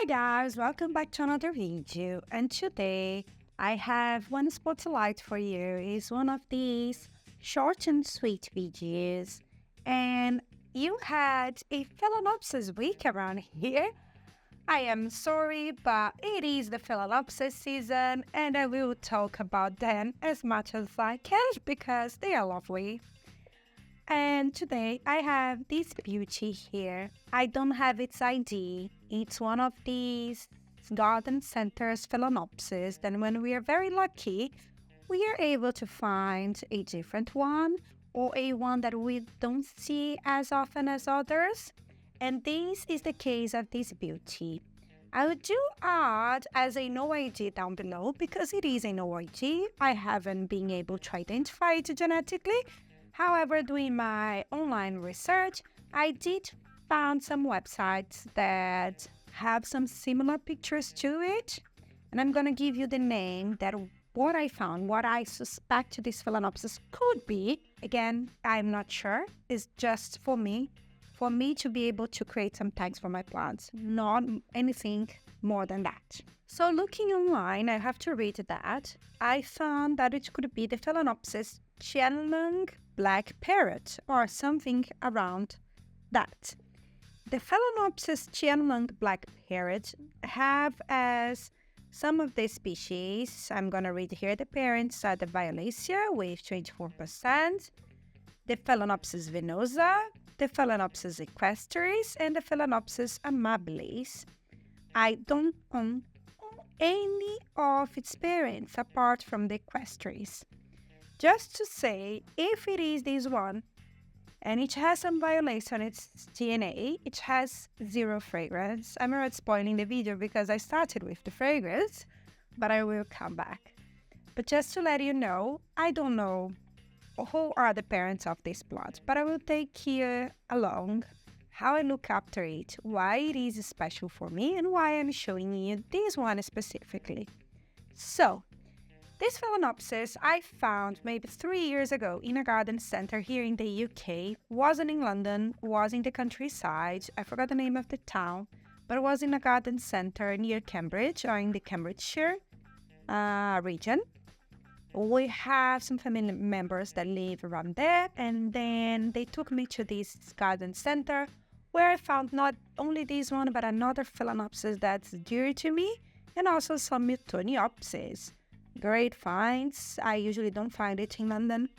Guys, welcome back to another video, and today I have one spotlight for you. It's one of these short and sweet videos, and you had a Phalaenopsis week around here. I am sorry, but it is the Phalaenopsis season, and I will talk about them as much as I can because they are lovely. And today I have this beauty here. I don't have its ID. It's one of these garden centers Phalaenopsis. Then when we are very lucky, we are able to find a different one or a one that we don't see as often as others. And this is the case of this beauty. I would do add as a no ID down below because it is a no ID. I haven't been able to identify it genetically. However, doing my online research, I did find some websites that have some similar pictures to it. And I'm going to give you the name that what I found, what I suspect this Phalaenopsis could be. Again, I'm not sure. It's just for me to be able to create some tags for my plants, not anything more than that. So looking online, I have to read that. I found that it could be the Phalaenopsis Qianlong black parrot or something around that. The Phalaenopsis Qianlong black parrot have as some of the species, I'm going to read here, the parents are the Violacea with 24%, the Phalaenopsis venosa, the Phalaenopsis equestris, and the Phalaenopsis amabilis. I don't own any of its parents apart from the equestris. Just to say, if it is this one, and it has some violation on its DNA, it has zero fragrance. I'm already spoiling the video because I started with the fragrance, but I will come back. But just to let you know, I don't know who are the parents of this plant, but I will take you along how I look after it, why it is special for me, and why I'm showing you this one specifically. So, this Phalaenopsis I found maybe 3 years ago in a garden center here in the UK. Wasn't in London, was in the countryside. I forgot the name of the town, but it was in a garden center near Cambridge or in the Cambridgeshire region. We have some family members that live around there, and then they took me to this garden center where I found not only this one, but another Phalaenopsis that's dear to me, and also some Mutoniopsis. Great finds. I usually don't find it in London,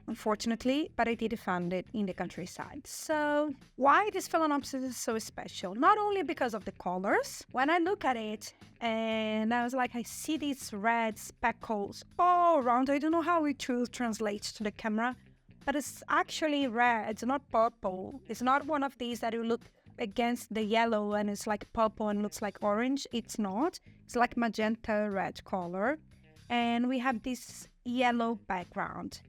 unfortunately, but I did find it in the countryside. So why this Phalaenopsis is so special? Not only because of the colors. When I look at it, and I was like, I see these red speckles all around. I don't know how it will translate to the camera, but it's actually red. It's not purple. It's not one of these that you look against the yellow and it's like purple and looks like orange. It's not. It's like magenta red color, and we have this yellow background.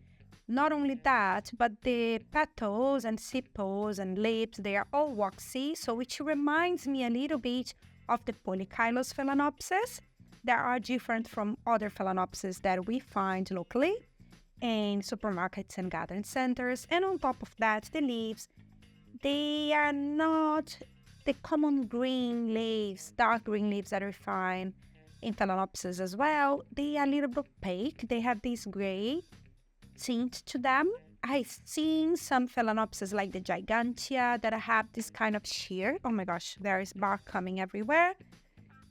Not only that, but the petals and sepals and leaves, they are all waxy, so which reminds me a little bit of the Polychilous Phalaenopsis that are different from other Phalaenopsis that we find locally in supermarkets and garden centers. And on top of that, the leaves, they are not the common green leaves, dark green leaves that we find in Phalaenopsis as well. They are a little bit opaque. They have this gray tint to them. I've seen some Phalaenopsis like the Gigantea that have this kind of sheer. Oh my gosh, there is bark coming everywhere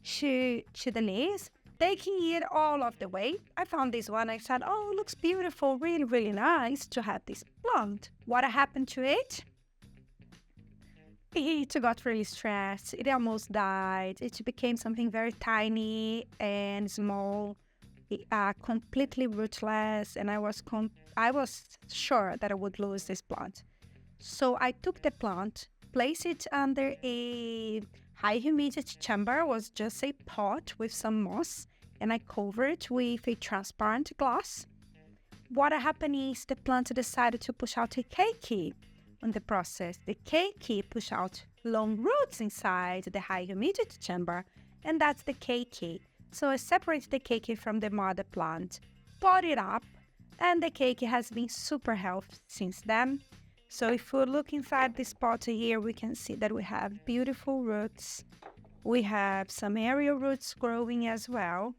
to the leaves. Taking it all of the way, I found this one. I said, oh, it looks beautiful, really, really nice to have this plant. What happened to it? It got really stressed. It almost died. It became something very tiny and small, completely rootless, and I was sure that I would lose this plant. So I took the plant, placed it under a high humidity chamber. It was just a pot with some moss, and I covered it with a transparent glass. What happened is the plant decided to push out a keiki. In the process, the keiki push out long roots inside the high humidity chamber, and that's the keiki. So I separated the keiki from the mother plant, pot it up, and the keiki has been super healthy since then. So if we look inside this pot here, we can see that we have beautiful roots We have some aerial roots growing as well.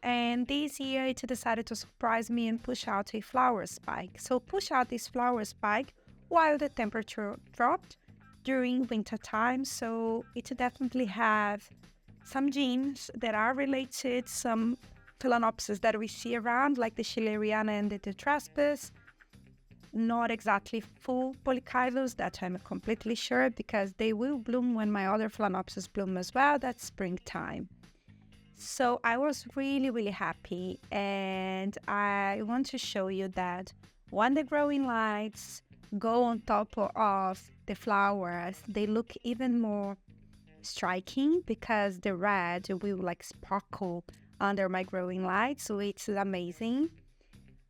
And this year it decided to surprise me and push out a flower spike. So push out this flower spike while the temperature dropped during winter time. So it definitely have some genes that are related, some Phalaenopsis that we see around, like the Schilleriana and the Tetraspis. Not exactly full polychylous, that I'm completely sure, because they will bloom when my other Phalaenopsis bloom as well. That's springtime. So I was really happy, and I want to show you that when the growing lights go on top of the flowers, they look even more striking because the red will like sparkle under my growing lights, so it's amazing.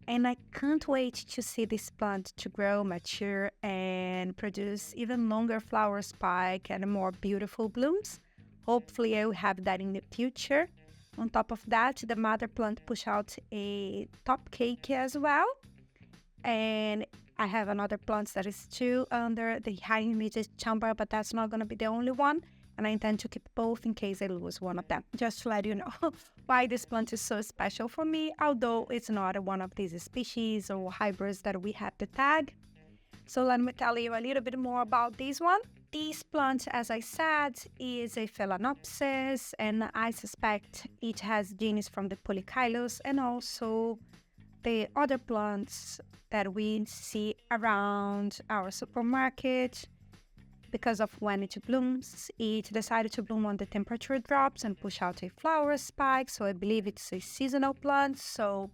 And I can't wait to see this plant to grow, mature, and produce even longer flower spike and more beautiful blooms. Hopefully I will have that in the future. On top of that, the mother plant push out a top cake as well. And I have another plant that is still under the high humidity chamber, but that's not going to be the only one. And I intend to keep both in case I lose one of them. Just to let you know why this plant is so special for me, although it's not one of these species or hybrids that we have to tag. So let me tell you a little bit more about this one. This plant, as I said, is a Phalaenopsis, and I suspect it has genes from the polychylous and also the other plants that we see around our supermarket. Because of when it blooms, it decided to bloom when the temperature drops and push out a flower spike. So I believe it's a seasonal plant. So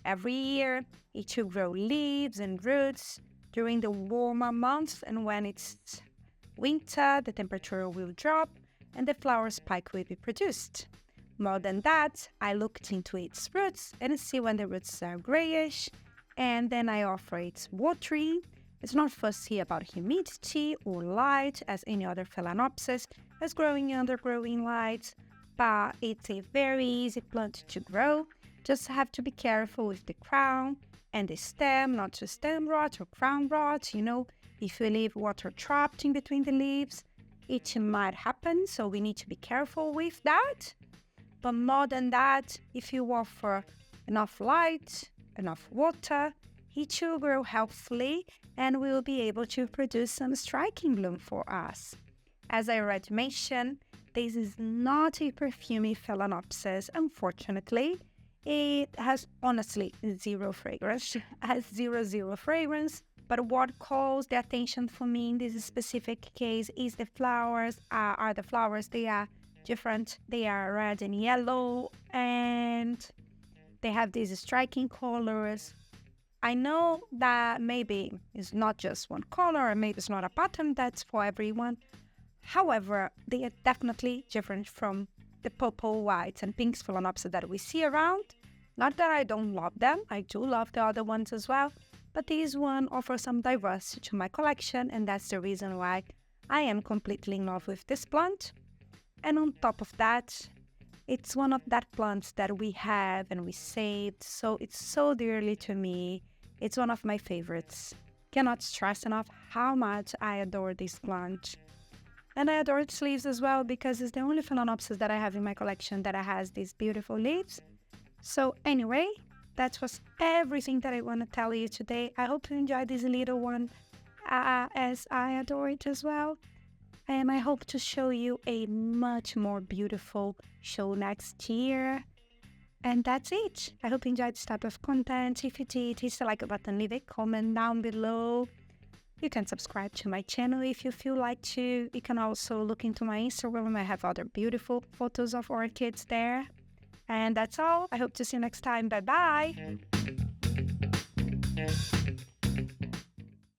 every year it will grow leaves and roots during the warmer months, and when it's winter, the temperature will drop and the flower spike will be produced. More than that, I looked into its roots and see when the roots are grayish, and then I offer its watering. It's not fussy about humidity or light as any other Phalaenopsis as growing under growing lights, but it's a very easy plant to grow. Just have to be careful with the crown and the stem, not to stem rot or crown rot. If you leave water trapped in between the leaves, it might happen, so we need to be careful with that. But more than that, if you offer enough light, enough water, it will grow healthily and will be able to produce some striking bloom for us. As I already mentioned, this is not a perfumey Phalaenopsis, unfortunately. It has honestly zero fragrance, has zero fragrance. But what calls the attention for me in this specific case is the flowers. The flowers, they are different. They are red and yellow, and they have these striking colors. I know that maybe it's not just one color, or maybe it's not a pattern that's for everyone. However, they are definitely different from the purple, whites, and pinks Phalaenopsis that we see around. Not that I don't love them, I do love the other ones as well, but this one offers some diversity to my collection, and that's the reason why I am completely in love with this plant. And on top of that, it's one of that plants that we have and we saved, so it's so dearly to me. It's one of my favorites. Cannot stress enough how much I adore this plant. And I adore its leaves as well, because it's the only Phalaenopsis that I have in my collection that has these beautiful leaves. So anyway, that was everything that I want to tell you today. I hope you enjoyed this little one as I adore it as well. And I hope to show you a much more beautiful show next year. And that's it. I hope you enjoyed this type of content. If you did, hit the like button, leave a comment down below. You can subscribe to my channel if you feel like to. You can also look into my Instagram. I have other beautiful photos of orchids there. And that's all. I hope to see you next time. Bye-bye.